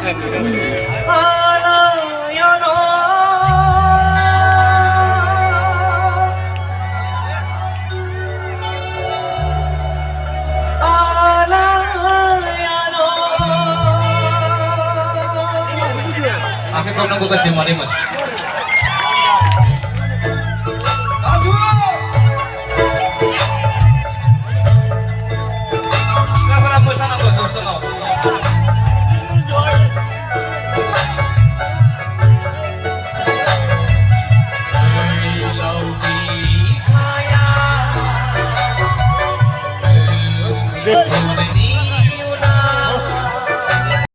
Alayana Alayana Aku kau nunggu kasih mana man. Sila para mo sana ko susunod. Kaya